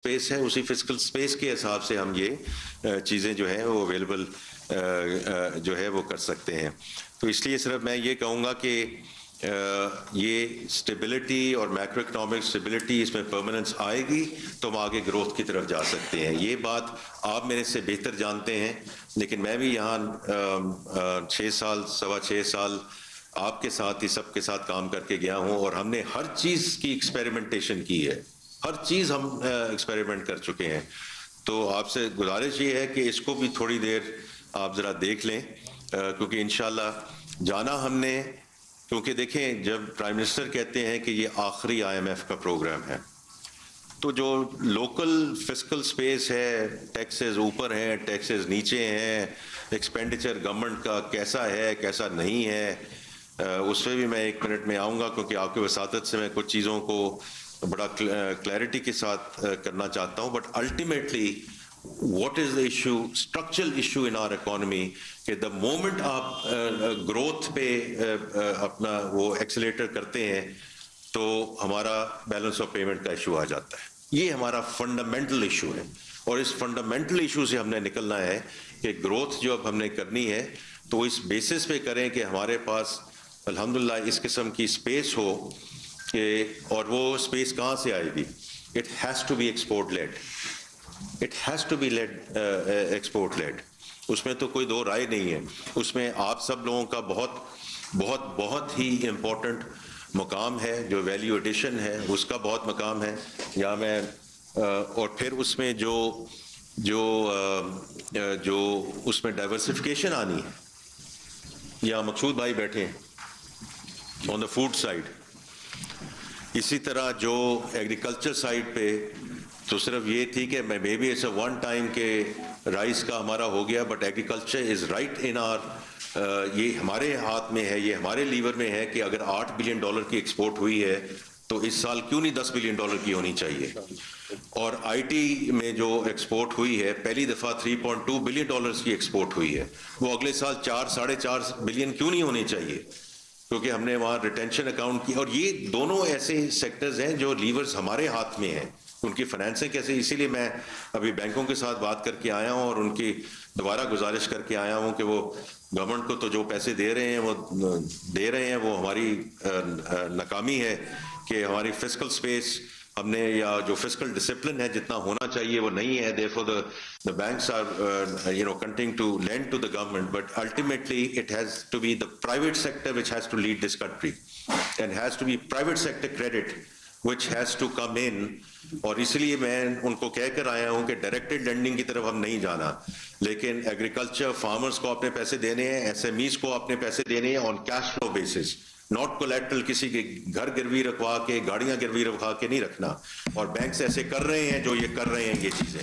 Space है, उसी physical space के हिसाब से हम ये चीज़ें जो हैं वो अवेलेबल जो है वो कर सकते हैं। तो इसलिए सिर्फ मैं ये कहूँगा कि ये स्टेबिलिटी और मैक्रो इकोनॉमिक स्टेबिलिटी इसमें परमानेंस आएगी तो हम आगे ग्रोथ की तरफ जा सकते हैं। ये बात आप मेरे से बेहतर जानते हैं, लेकिन मैं भी यहाँ 6 साल, सवा 6 साल आपके साथ ही सबके साथ काम करके गया हूँ और हमने हर चीज़ की एक्सपेरिमेंटेशन की है, हर चीज़ हम एक्सपेरिमेंट कर चुके हैं। तो आपसे गुजारिश ये है कि इसको भी थोड़ी देर आप ज़रा देख लें, क्योंकि इंशाल्लाह जाना हमने, क्योंकि देखें जब प्राइम मिनिस्टर कहते हैं कि ये आखिरी IMF का प्रोग्राम है, तो जो लोकल फिस्कल स्पेस है, टैक्सेस ऊपर हैं, टैक्सेस नीचे हैं, एक्सपेंडिचर गवर्नमेंट का कैसा है कैसा नहीं है, उस पर भी मैं 1 मिनट में आऊँगा, क्योंकि आपके वसातत से मैं कुछ चीज़ों को बड़ा क्लैरिटी के साथ करना चाहता हूँ। But ultimately what is the issue, structural issue in our economy, कि the moment आप ग्रोथ पे अपना वो एक्सेलेरेटर करते हैं तो हमारा बैलेंस ऑफ पेमेंट का इशू आ जाता है। ये हमारा फंडामेंटल इशू है और इस फंडामेंटल इशू से हमने निकलना है कि ग्रोथ जो अब हमने करनी है तो इस बेसिस पे करें कि हमारे पास अल्हम्दुलिल्लाह इस किस्म की स्पेस हो कि, और वो स्पेस कहाँ से आएगी? It has to be export led, it has to be led export led, उसमें तो कोई दो राय नहीं है। उसमें आप सब लोगों का बहुत बहुत बहुत ही इम्पोर्टेंट मकाम है, जो वैल्यू एडिशन है उसका बहुत मकाम है। या मैं और फिर उसमें जो जो जो उसमें डाइवर्सिफिकेशन आनी है, या मकसूद भाई बैठे हैं ऑन द फूड साइड, इसी तरह जो एग्रीकल्चर साइड पे तो सिर्फ ये थी कि maybe it's a one time crisis का हमारा हो गया, but agriculture is right in our, ये हमारे हाथ में है, ये हमारे लीवर में है कि अगर $8 बिलियन की एक्सपोर्ट हुई है तो इस साल क्यों नहीं $10 बिलियन की होनी चाहिए। और IT में जो एक्सपोर्ट हुई है पहली दफ़ा $3.2 बिलियन की एक्सपोर्ट हुई है, वो अगले साल 4-4.5 बिलियन क्यों नहीं होनी चाहिए, क्योंकि हमने वहाँ रिटेंशन अकाउंट की। और ये दोनों ऐसे सेक्टर्स हैं जो लीवर्स हमारे हाथ में हैं, उनकी फाइनेंसिंग कैसे। इसीलिए मैं अभी बैंकों के साथ बात करके आया हूँ और उनकी दोबारा गुजारिश करके आया हूँ कि वो गवर्नमेंट को तो जो पैसे दे रहे हैं वो हमारी नाकामी है कि हमारी फिस्कल स्पेस हमने, या जो फिस्कल डिसिप्लिन है जितना होना चाहिए वो नहीं है। Therefore the banks are continuing to lend to the government, but ultimately it has to be the private sector which has to lead this country and has to be private sector credit which has to come in। और इसलिए मैं उनको कह कर आया हूं कि directed lending की तरफ हम नहीं जाना, लेकिन एग्रीकल्चर फार्मर्स को अपने पैसे देने हैं, SMEs को अपने पैसे देने हैं on cash flow basis, not collateral, किसी के घर गिरवी रखवा के, गाड़ियां गिरवी रखवा के नहीं रखना। और बैंक्स ऐसे कर रहे हैं जो ये कर रहे हैं ये चीजें,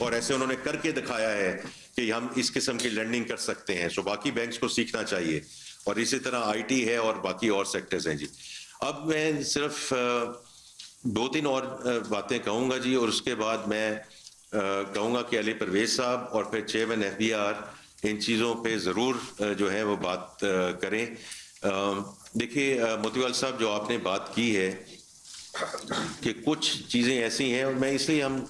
और ऐसे उन्होंने करके दिखाया है कि हम इस किस्म की लेंडिंग कर सकते हैं। सो बाकी बैंक्स को सीखना चाहिए, और इसी तरह IT है और बाकी और सेक्टर्स हैं जी। अब मैं सिर्फ 2-3 और बातें कहूँगा जी, और उसके बाद मैं कहूँगा कि अली परवेज साहब और फिर चेयरमैन FBR इन चीज़ों पे ज़रूर जो है वो बात करें। देखिए मोतीवाल साहब, जो आपने बात की है कि कुछ चीज़ें ऐसी हैं, और मैं इसलिए हम